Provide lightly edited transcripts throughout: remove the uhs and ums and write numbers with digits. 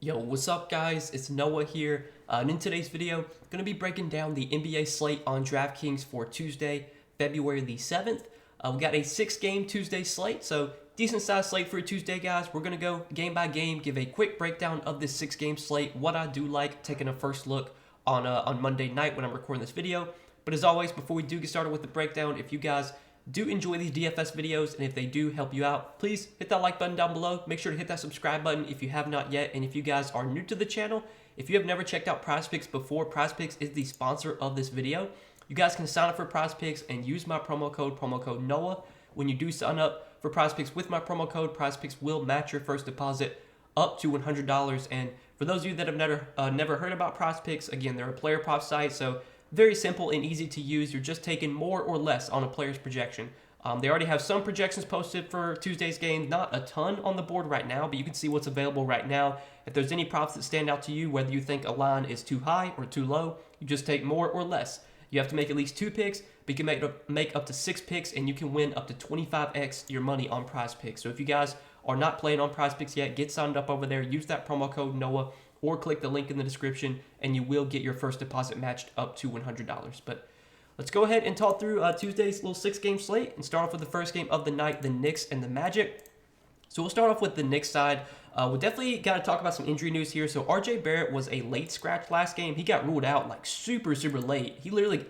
Yo, what's up guys? It's Noah here, and in today's video, I'm going to be breaking down the NBA slate on Draftkings for Tuesday, February the 7th. We got a 6-game Tuesday slate, so decent sized slate for a Tuesday, guys. We're going to go game by game, give a quick breakdown of this 6-game slate, what I do like, taking a first look on Monday night when I'm recording this video. But as always, before we do get started with the breakdown, if you guys do enjoy these DFS videos, and if they do help you out, please hit that like button down below. Make sure to hit that subscribe button if you have not yet. And if you guys are new to the channel, if you have never checked out PrizePicks before, PrizePicks is the sponsor of this video. You guys can sign up for PrizePicks and use my promo code Noah. When you do sign up for PrizePicks with my promo code, PrizePicks will match your first deposit up to $100. And for those of you that have never heard about PrizePicks, again, they're a player prop site, so very simple and easy to use. You're just taking more or less on a player's projection. They already have some projections posted for Tuesday's game. Not a ton on the board right now, but you can see what's available right now. If there's any props that stand out to you, whether you think a line is too high or too low, you just take more or less. You have to make at least 2 picks, but you can make up to 6 picks, and you can win up to 25x your money on PrizePicks. So if you guys are not playing on PrizePicks yet, get signed up over there. Use that promo code Noah, or click the link in the description, and you will get your first deposit matched up to $100. But let's go ahead and talk through Tuesday's little 6-game slate and start off with the first game of the night, the Knicks and the Magic. So we'll start off with the Knicks side. We definitely got to talk about some injury news here. So RJ Barrett was a late scratch last game. He got ruled out like super late.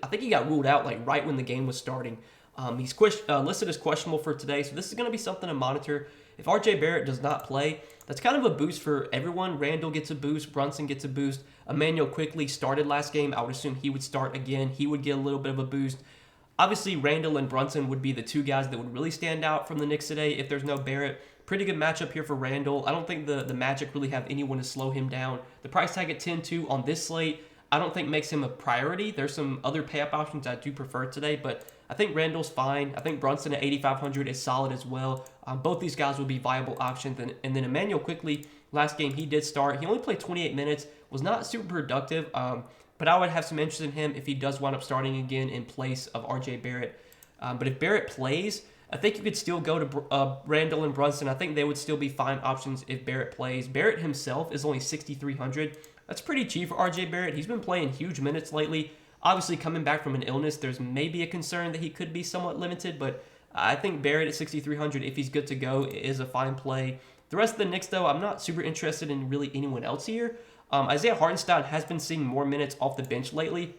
I think he got ruled out like right when the game was starting. He's listed as questionable for today, so this is going to be something to monitor. If RJ Barrett does not play, that's kind of a boost for everyone. Randall gets a boost. Brunson gets a boost. Emmanuel quickly started last game. I would assume he would start again. He would get a little bit of a boost. Obviously, Randall and Brunson would be the two guys that would really stand out from the Knicks today if there's no Barrett. Pretty good matchup here for Randall. I don't think the Magic really have anyone to slow him down. The price tag at 10-2 on this slate, I don't think makes him a priority. There's some other pay-up options I do prefer today, but I think Randall's fine. I think Brunson at 8,500 is solid as well. Both these guys will be viable options. And then Emmanuel quickly, last game he did start. He only played 28 minutes, was not super productive, but I would have some interest in him if he does wind up starting again in place of RJ Barrett. But if Barrett plays, I think you could still go to Randall and Brunson. I think they would still be fine options if Barrett plays. Barrett himself is only 6,300. That's pretty cheap for RJ Barrett. He's been playing huge minutes lately. Obviously, coming back from an illness, there's maybe a concern that he could be somewhat limited, but I think Barrett at 6,300, if he's good to go, is a fine play. The rest of the Knicks, though, I'm not super interested in really anyone else here. Isaiah Hartenstein has been seeing more minutes off the bench lately.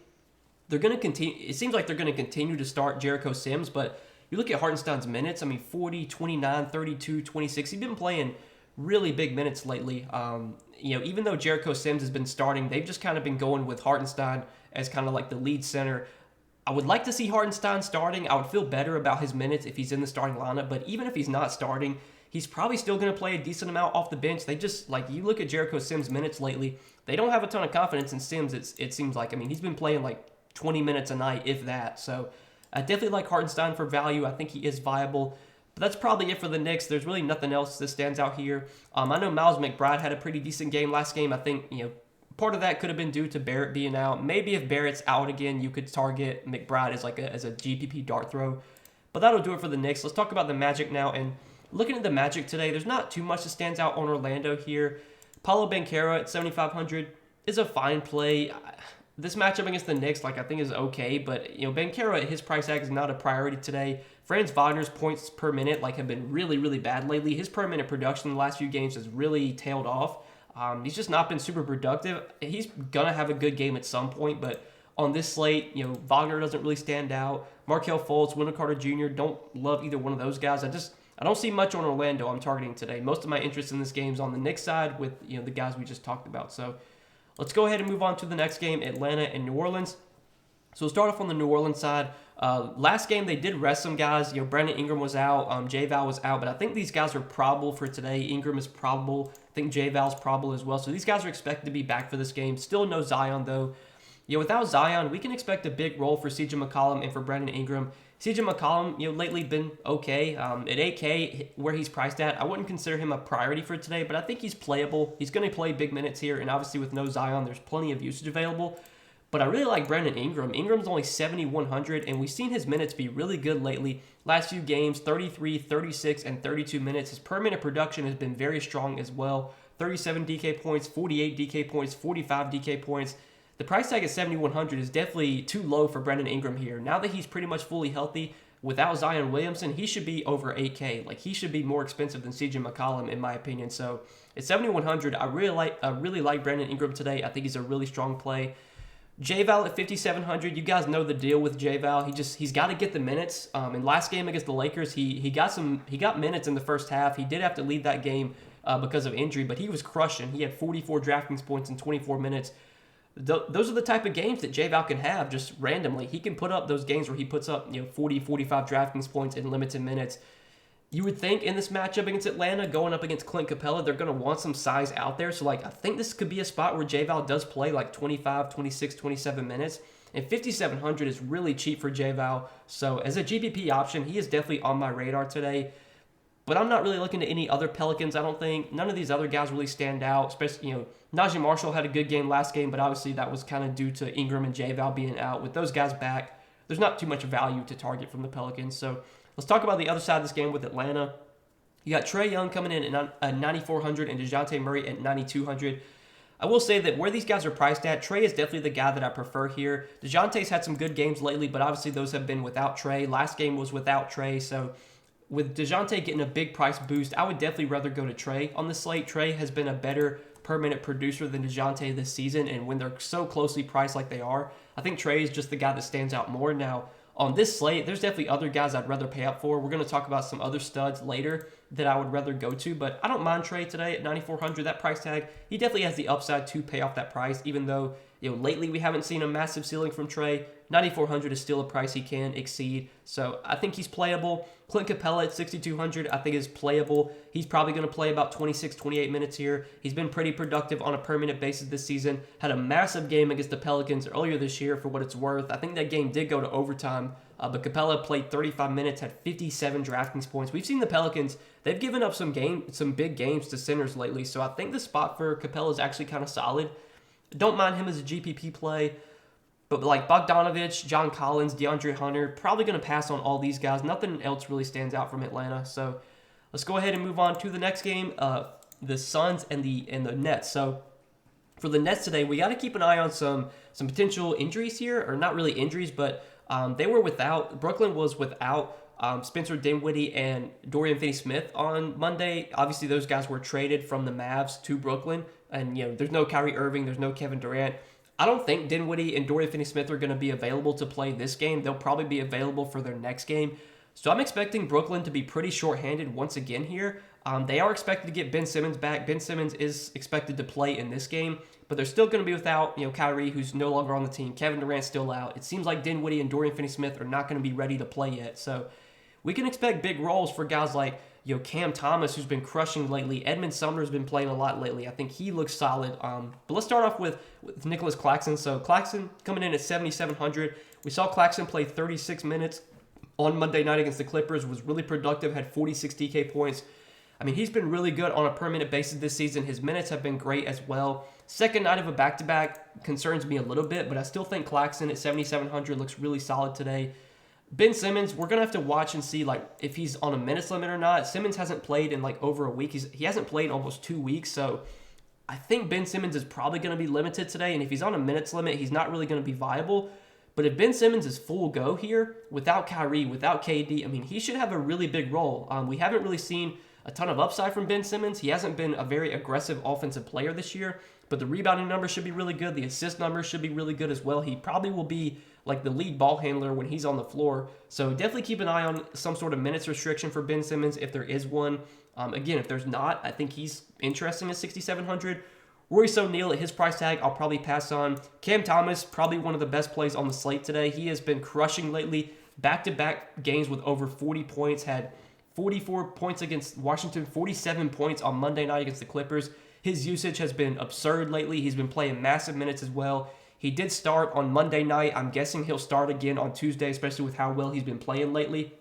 They're going to continue. It seems like they're going to continue to start Jericho Sims, but you look at Hartenstein's minutes, 40, 29, 32, 26. He's been playing really big minutes lately. Even though Jericho Sims has been starting, they've just kind of been going with Hartenstein as kind of like the lead center. I would like to see Hartenstein starting. I would feel better about his minutes if he's in the starting lineup, but even if he's not starting, he's probably still going to play a decent amount off the bench. They just, you look at Jericho Sims' minutes lately, they don't have a ton of confidence in Sims, it seems like. He's been playing like 20 minutes a night, if that. So I definitely like Hartenstein for value. I think he is viable. But that's probably it for the Knicks. There's really nothing else that stands out here. I know Miles McBride had a pretty decent game last game. I think, part of that could have been due to Barrett being out. Maybe if Barrett's out again, you could target McBride as a GPP dart throw. But that'll do it for the Knicks. Let's talk about the Magic now. And looking at the Magic today, there's not too much that stands out on Orlando here. Paulo Banchero at 7,500 is a fine play. This matchup against the Knicks, I think is okay, but Banchero at his price tag is not a priority today. Franz Wagner's points per minute have been really bad lately. His per minute production in the last few games has really tailed off. He's just not been super productive. He's gonna have a good game at some point, but on this slate, Wagner doesn't really stand out. Markelle Fultz, Wendell Carter Jr. don't love either one of those guys. I don't see much on Orlando I'm targeting today. Most of my interest in this game is on the Knicks side with the guys we just talked about. So let's go ahead and move on to the next game, Atlanta and New Orleans. So we'll start off on the New Orleans side. Last game, they did rest some guys. Brandon Ingram was out. J-Val was out. But I think these guys are probable for today. Ingram is probable. I think J-Val's probable as well. So these guys are expected to be back for this game. Still no Zion, though. Without Zion, we can expect a big role for CJ McCollum and for Brandon Ingram. CJ McCollum, lately been okay. At 8K, where he's priced at, I wouldn't consider him a priority for today, but I think he's playable. He's going to play big minutes here, and obviously with no Zion, there's plenty of usage available. But I really like Brandon Ingram. Ingram's only 7,100, and we've seen his minutes be really good lately. Last few games, 33, 36, and 32 minutes. His per minute production has been very strong as well. 37 DK points, 48 DK points, 45 DK points. The price tag at 7,100 is definitely too low for Brandon Ingram here. Now that he's pretty much fully healthy, without Zion Williamson, he should be over 8K. Like, he should be more expensive than CJ McCollum, in my opinion. So at 7,100, I really like Brandon Ingram today. I think he's a really strong play. J-Val at 5,700. You guys know the deal with J-Val. He's got to get the minutes. In last game against the Lakers, he got minutes in the first half. He did have to leave that game because of injury, but he was crushing. He had 44 DraftKings points in 24 minutes. Those are the type of games that J-Val can have just randomly. He can put up those games where he puts up 40, 45 DraftKings points in limited minutes. You would think in this matchup against Atlanta, going up against Clint Capella, they're going to want some size out there. So, I think this could be a spot where J-Val does play 25, 26, 27 minutes. And 5,700 is really cheap for J-Val. So, as a GPP option, he is definitely on my radar today. But I'm not really looking at any other Pelicans, I don't think. None of these other guys really stand out. Especially, Najee Marshall had a good game last game, but obviously that was kind of due to Ingram and J-Val being out. With those guys back, there's not too much value to target from the Pelicans. So, let's talk about the other side of this game with Atlanta. You got Trae Young coming in at 9,400 and DeJounte Murray at 9,200. I will say that where these guys are priced at, Trae is definitely the guy that I prefer here. DeJounte's had some good games lately, but obviously those have been without Trae. Last game was without Trae, so with DeJounte getting a big price boost, I would definitely rather go to Trae on the slate. Trae has been a better per-minute producer than DeJounte this season, and when they're so closely priced like they are, I think Trae is just the guy that stands out more. Now, on this slate, there's definitely other guys I'd rather pay up for. We're going to talk about some other studs later that I would rather go to, but I don't mind Trae today at 9,400. That price tag, he definitely has the upside to pay off that price, even though lately we haven't seen a massive ceiling from Trae. 9,400 is still a price he can exceed, so I think he's playable. Clint Capella at 6,200 I think is playable. He's probably going to play about 26, 28 minutes here. He's been pretty productive on a per-minute basis this season. Had a massive game against the Pelicans earlier this year for what it's worth. I think that game did go to overtime, but Capella played 35 minutes, had 57 DraftKings points. We've seen the Pelicans, they've given up some big games to centers lately, so I think the spot for Capella is actually kind of solid. Don't mind him as a GPP play. But like Bogdanovich, John Collins, DeAndre Hunter, probably going to pass on all these guys. Nothing else really stands out from Atlanta. So let's go ahead and move on to the next game, the Suns and the Nets. So for the Nets today, we got to keep an eye on some potential injuries here, or not really injuries, but Brooklyn was without Spencer Dinwiddie and Dorian Finney-Smith on Monday. Obviously, those guys were traded from the Mavs to Brooklyn, and there's no Kyrie Irving, there's no Kevin Durant. I don't think Dinwiddie and Dorian Finney-Smith are going to be available to play this game. They'll probably be available for their next game. So I'm expecting Brooklyn to be pretty shorthanded once again here. They are expected to get Ben Simmons back. Ben Simmons is expected to play in this game, but they're still going to be without Kyrie, who's no longer on the team. Kevin Durant's still out. It seems like Dinwiddie and Dorian Finney-Smith are not going to be ready to play yet. So we can expect big roles for guys like Cam Thomas, who's been crushing lately. Edmund Sumner's been playing a lot lately. I think he looks solid. But let's start off with Nicholas Claxton. So Claxton coming in at 7,700. We saw Claxton play 36 minutes on Monday night against the Clippers. Was really productive. Had 46 DK points. I mean, he's been really good on a per-minute basis this season. His minutes have been great as well. Second night of a back-to-back concerns me a little bit, but I still think Claxton at 7,700 looks really solid today. Ben Simmons, we're going to have to watch and see if he's on a minutes limit or not. Simmons hasn't played in over a week. He hasn't played in almost 2 weeks, so I think Ben Simmons is probably going to be limited today, and if he's on a minutes limit, he's not really going to be viable. But if Ben Simmons is full go here, without Kyrie, without KD, I mean, he should have a really big role. We haven't really seen a ton of upside from Ben Simmons. He hasn't been a very aggressive offensive player this year, but the rebounding numbers should be really good. The assist numbers should be really good as well. He probably will be the lead ball handler when he's on the floor. So definitely keep an eye on some sort of minutes restriction for Ben Simmons if there is one. Again, if there's not, I think he's interesting at 6,700. Royce O'Neal at his price tag, I'll probably pass on. Cam Thomas, probably one of the best plays on the slate today. He has been crushing lately. Back-to-back games with over 40 points. Had 44 points against Washington, 47 points on Monday night against the Clippers. His usage has been absurd lately. He's been playing massive minutes as well. He did start on Monday night. I'm guessing he'll start again on Tuesday, especially with how well he's been playing lately.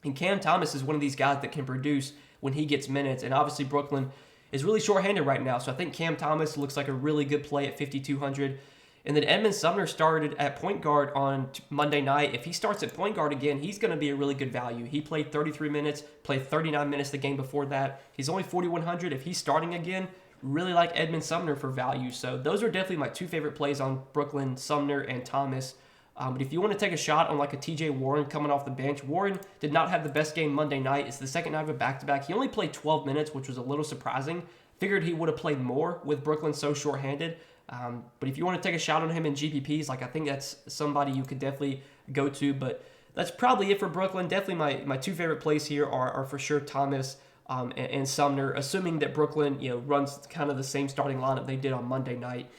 And Cam Thomas is one of these guys that can produce when he gets minutes. And obviously Brooklyn is really shorthanded right now. So I think Cam Thomas looks like a really good play at 5,200. And then Edmund Sumner started at point guard on Monday night. If he starts at point guard again, he's going to be a really good value. He played 33 minutes, played 39 minutes the game before that. He's only 4,100. If he's starting again, really like Edmund Sumner for value. So those are definitely my two favorite plays on Brooklyn, Sumner and Thomas. But if you want to take a shot on like a TJ Warren coming off the bench, Warren did not have the best game Monday night. It's the second night of a back-to-back. He only played 12 minutes, which was a little surprising. Figured he would have played more with Brooklyn so shorthanded. But if you want to take a shot on him in GPPs, like I think that's somebody you could definitely go to. But that's probably it for Brooklyn. Definitely my two favorite plays here are for sure Thomas and Sumner, assuming that Brooklyn runs kind of the same starting lineup they did on Monday night.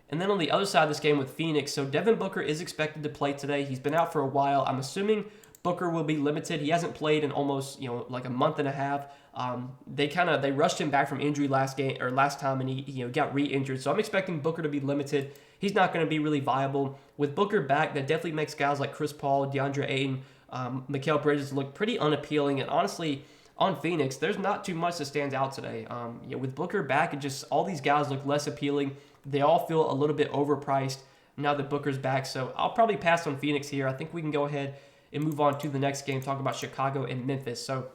And then on the other side of this game with Phoenix, so Devin Booker is expected to play today. He's been out for a while. I'm assuming Booker will be limited. He hasn't played in almost like a month and a half. They rushed him back from injury last time, and he got re-injured. So I'm expecting Booker to be limited. He's not going to be really viable. With Booker back, that definitely makes guys like Chris Paul, DeAndre Ayton, Mikal Bridges look pretty unappealing. And honestly, on Phoenix, there's not too much that stands out today. With Booker back, it just all these guys look less appealing. They all feel a little bit overpriced now that Booker's back. So I'll probably pass on Phoenix here. I think we can go ahead and move on to the next game, talk about Chicago and Memphis. So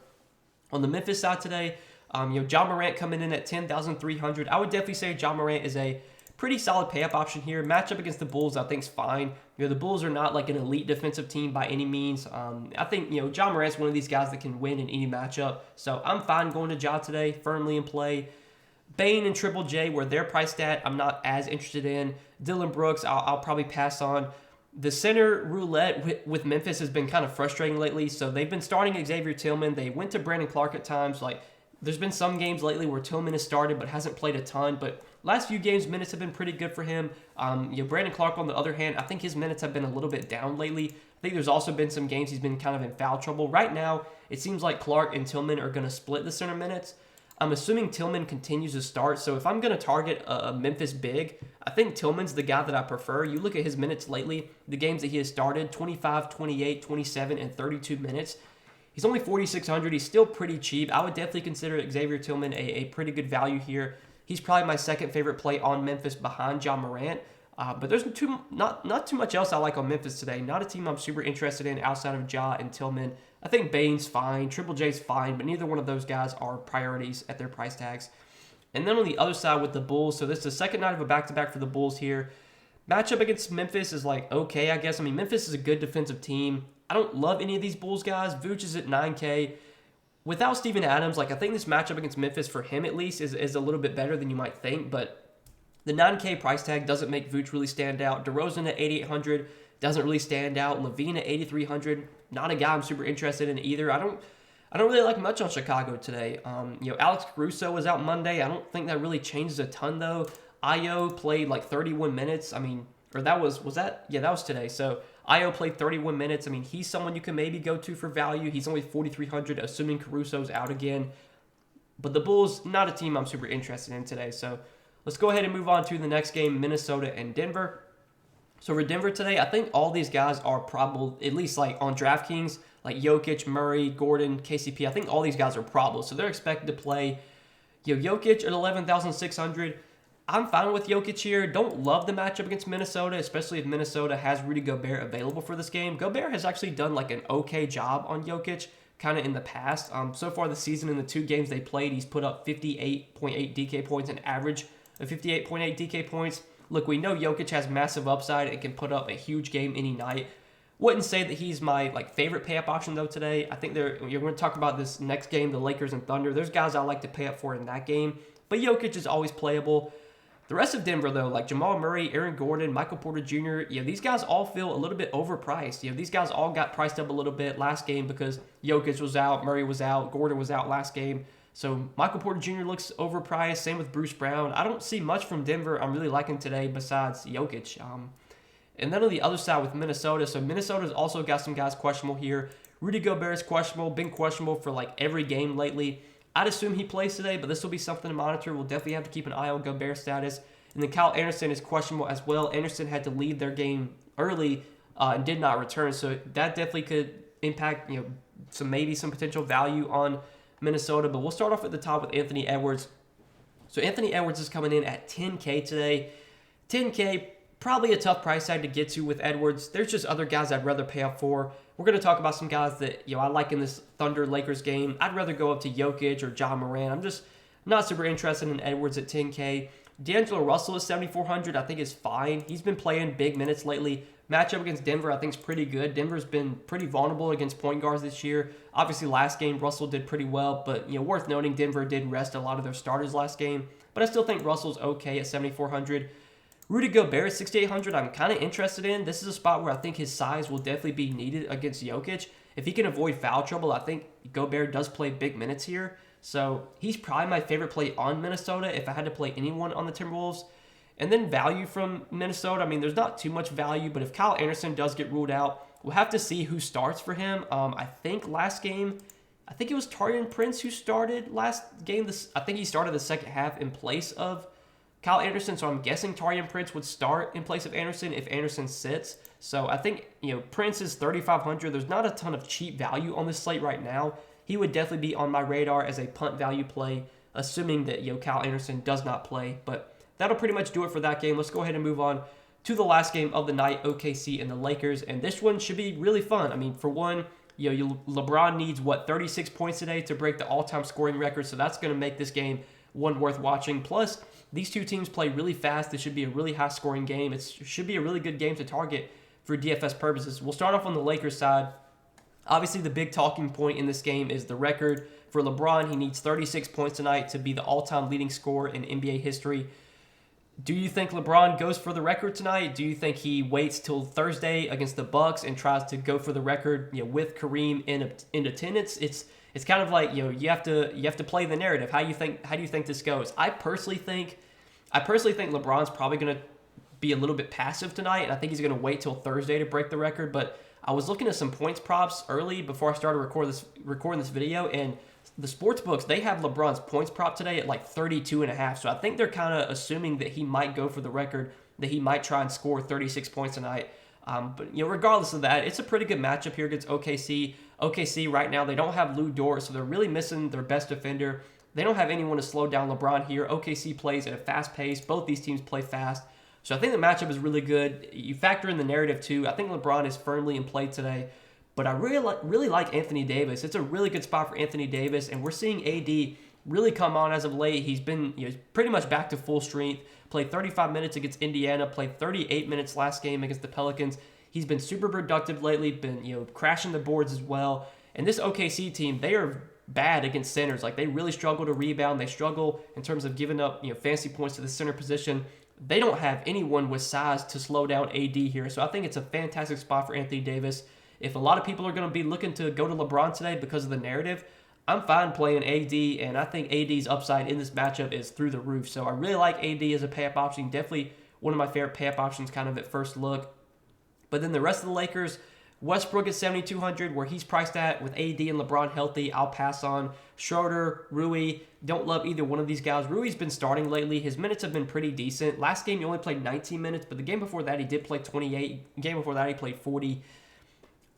on the Memphis side today, Ja Morant coming in at 10,300. I would definitely say Ja Morant is a pretty solid pay-up option here. Matchup against the Bulls, I think, is fine. The Bulls are not like an elite defensive team by any means. I think, Ja Morant's one of these guys that can win in any matchup. So I'm fine going to Ja today, firmly in play. Bane and Triple J, where they're priced at, I'm not as interested in. Dylan Brooks, I'll probably pass on. The center roulette with Memphis has been kind of frustrating lately. So they've been starting Xavier Tillman. They went to Brandon Clark at times. Like, there's been some games lately where Tillman has started but hasn't played a ton. But last few games, minutes have been pretty good for him. Brandon Clark, on the other hand, I think his minutes have been a little bit down lately. I think there's also been some games he's been kind of in foul trouble. Right now, it seems like Clark and Tillman are going to split the center minutes. I'm assuming Tillman continues to start. So if I'm going to target a Memphis big, I think Tillman's the guy that I prefer. You look at his minutes lately, the games that he has started, 25, 28, 27, and 32 minutes. He's only 4,600. He's still pretty cheap. I would definitely consider Xavier Tillman a pretty good value here. He's probably my second favorite play on Memphis behind Ja Morant. But there's not too much else I like on Memphis today. Not a team I'm super interested in outside of Ja and Tillman. I think Bane's fine, Triple J's fine, but neither one of those guys are priorities at their price tags. And then on the other side with the Bulls, so this is the second night of a back-to-back for the Bulls here. Matchup against Memphis is like okay, I guess. I mean, Memphis is a good defensive team. I don't love any of these Bulls guys. Vooch is at 9K. Without Steven Adams, like I think this matchup against Memphis, for him at least, is a little bit better than you might think, but the 9K price tag doesn't make Vooch really stand out. DeRozan at 8,800 doesn't really stand out. Levine at 8,300, not a guy I'm super interested in either. I don't really like much on Chicago today. Alex Caruso was out Monday. I don't think that really changes a ton though. Ayo played like 31 minutes. I mean, or that was that? Yeah, that was today. So Ayo played 31 minutes. I mean, he's someone you can maybe go to for value. He's only 4,300, assuming Caruso's out again. But the Bulls, not a team I'm super interested in today. So let's go ahead and move on to the next game, Minnesota and Denver. So for Denver today, I think all these guys are probable, at least like on DraftKings, like Jokic, Murray, Gordon, KCP. I think all these guys are probable. So they're expected to play. Jokic at 11,600. I'm fine with Jokic here. Don't love the matchup against Minnesota, especially if Minnesota has Rudy Gobert available for this game. Gobert has actually done like an okay job on Jokic kind of in the past. So far this season in the two games they played, he's put up 58.8 DK points, an average of 58.8 DK points. Look, we know Jokic has massive upside and can put up a huge game any night. Wouldn't say that he's my favorite pay-up option though today. I think you're going to talk about this next game, the Lakers and Thunder. There's guys I like to pay up for in that game, but Jokic is always playable. The rest of Denver though, like Jamal Murray, Aaron Gordon, Michael Porter Jr., these guys all feel a little bit overpriced. These guys all got priced up a little bit last game because Jokic was out, Murray was out, Gordon was out last game. So Michael Porter Jr. looks overpriced. Same with Bruce Brown. I don't see much from Denver I'm really liking today besides Jokic. And then on the other side with Minnesota, so Minnesota's also got some guys questionable here. Rudy Gobert is questionable, been questionable for like every game lately. I'd assume he plays today, but this will be something to monitor. We'll definitely have to keep an eye on Gobert's status. And then Kyle Anderson is questionable as well. Anderson had to leave their game early and did not return, so that definitely could impact maybe some potential value on Minnesota. But we'll start off at the top with Anthony Edwards. So Anthony Edwards is coming in at 10K today. 10K, probably a tough price tag to get to with Edwards. There's just other guys I'd rather pay up for. We're going to talk about some guys that I like in this Thunder-Lakers game. I'd rather go up to Jokic or Ja Morant. Not super interested in Edwards at 10K. D'Angelo Russell is 7,400. I think is fine. He's been playing big minutes lately. Matchup against Denver, I think, is pretty good. Denver's been pretty vulnerable against point guards this year. Obviously, last game, Russell did pretty well, but worth noting, Denver did rest a lot of their starters last game. But I still think Russell's okay at 7,400. Rudy Gobert at 6,800, I'm kind of interested in. This is a spot where I think his size will definitely be needed against Jokic. If he can avoid foul trouble, I think Gobert does play big minutes here. So he's probably my favorite play on Minnesota if I had to play anyone on the Timberwolves. And then value from Minnesota, I mean, there's not too much value, but if Kyle Anderson does get ruled out, we'll have to see who starts for him. I think last game, I think it was Taurean Prince who started last game. I think he started the second half in place of Kyle Anderson, so I'm guessing Taurean Prince would start in place of Anderson if Anderson sits. So I think, Prince is 3,500. There's not a ton of cheap value on this slate right now. He would definitely be on my radar as a punt value play, assuming that, Kyle Anderson does not play. But that'll pretty much do it for that game. Let's go ahead and move on to the last game of the night, OKC and the Lakers. And this one should be really fun. I mean, for one, LeBron needs, 36 points today to break the all-time scoring record. So that's going to make this game one worth watching. Plus, these two teams play really fast. This should be a really high-scoring game. It should be a really good game to target for DFS purposes. We'll start off on the Lakers side. Obviously, the big talking point in this game is the record for LeBron. He needs 36 points tonight to be the all-time leading scorer in NBA history. Do you think LeBron goes for the record tonight? Do you think he waits till Thursday against the Bucks and tries to go for the record, with Kareem in attendance? It's kind of like, you have to play the narrative. How do you think this goes? I personally think LeBron's probably going to be a little bit passive tonight, and I think he's going to wait till Thursday to break the record. But I was looking at some points props early before I started recording this video, and the sports books, they have LeBron's points prop today at like 32.5. So I think they're kind of assuming that he might go for the record, that he might try and score 36 points tonight. But regardless of that, it's a pretty good matchup here against OKC. OKC right now, they don't have Lou Dort, so they're really missing their best defender. They don't have anyone to slow down LeBron here. OKC plays at a fast pace. Both these teams play fast. So I think the matchup is really good. You factor in the narrative too. I think LeBron is firmly in play today. But I really like Anthony Davis. It's a really good spot for Anthony Davis, and we're seeing AD really come on as of late. He's been pretty much back to full strength. Played 35 minutes against Indiana. Played 38 minutes last game against the Pelicans. He's been super productive lately. Been crashing the boards as well. And this OKC team, they are bad against centers. Like, they really struggle to rebound. They struggle in terms of giving up fancy points to the center position. They don't have anyone with size to slow down AD here. So I think it's a fantastic spot for Anthony Davis. If a lot of people are going to be looking to go to LeBron today because of the narrative, I'm fine playing AD, and I think AD's upside in this matchup is through the roof. So I really like AD as a pay-up option. Definitely one of my favorite pay-up options kind of at first look. But then the rest of the Lakers, Westbrook at 7,200, where he's priced at with AD and LeBron healthy. I'll pass on Schroeder, Rui. Don't love either one of these guys. Rui's been starting lately. His minutes have been pretty decent. Last game he only played 19 minutes, but the game before that he did play 28. The game before that he played 40.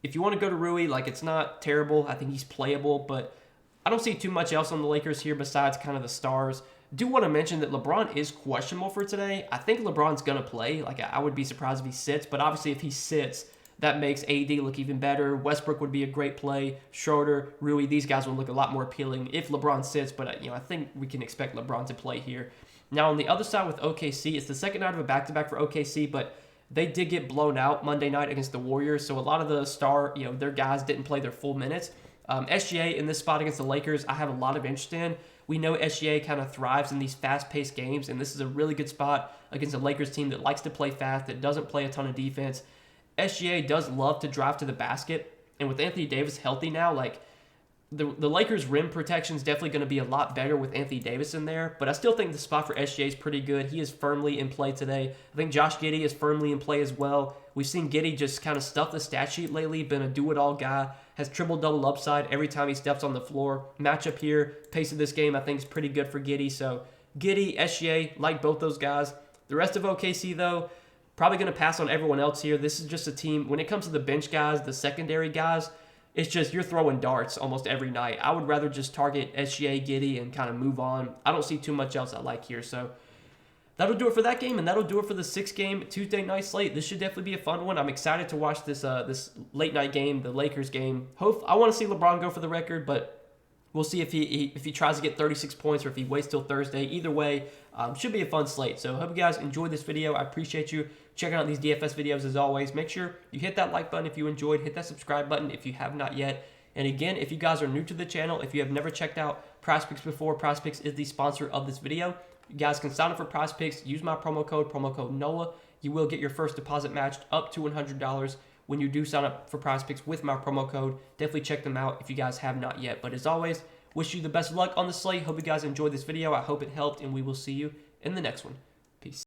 If you want to go to Rui, it's not terrible. I think he's playable, but I don't see too much else on the Lakers here besides kind of the stars. Do want to mention that LeBron is questionable for today. I think LeBron's going to play. I would be surprised if he sits, but obviously if he sits, that makes AD look even better. Westbrook would be a great play. Schroeder, Rui, these guys will look a lot more appealing if LeBron sits, but I think we can expect LeBron to play here. Now on the other side with OKC, it's the second night of a back-to-back for OKC, but they did get blown out Monday night against the Warriors, so a lot of the their guys didn't play their full minutes. SGA in this spot against the Lakers, I have a lot of interest in. We know SGA kind of thrives in these fast-paced games, and this is a really good spot against a Lakers team that likes to play fast, that doesn't play a ton of defense. SGA does love to drive to the basket, and with Anthony Davis healthy now, the Lakers' rim protection is definitely going to be a lot better with Anthony Davis in there, but I still think the spot for SGA is pretty good. He is firmly in play today. I think Josh Giddey is firmly in play as well. We've seen Giddey just kind of stuff the stat sheet lately, been a do-it-all guy, has triple-double upside every time he steps on the floor. Matchup here, pace of this game, I think is pretty good for Giddey. So Giddey, SGA, like both those guys. The rest of OKC, though, probably going to pass on everyone else here. This is just a team, when it comes to the bench guys, the secondary guys, it's just you're throwing darts almost every night. I would rather just target SGA, Giddey, and kind of move on. I don't see too much else I like here. So that'll do it for that game, and that'll do it for the 6-game Tuesday night slate. This should definitely be a fun one. I'm excited to watch this late night game, the Lakers game. I want to see LeBron go for the record, but We'll see if he tries to get 36 points or if he waits till Thursday. Either way, should be a fun slate. So I hope you guys enjoyed this video. I appreciate you checking out these DFS videos as always. Make sure you hit that like button if you enjoyed. Hit that subscribe button if you have not yet. And again, if you guys are new to the channel, if you have never checked out PrizePicks before, PrizePicks is the sponsor of this video. You guys can sign up for PrizePicks. Use my promo code NOLA. You will get your first deposit matched up to $100 when you do sign up for PrizePicks with my promo code. Definitely check them out if you guys have not yet. But as always, wish you the best of luck on the slate. Hope you guys enjoyed this video. I hope it helped, and we will see you in the next one. Peace.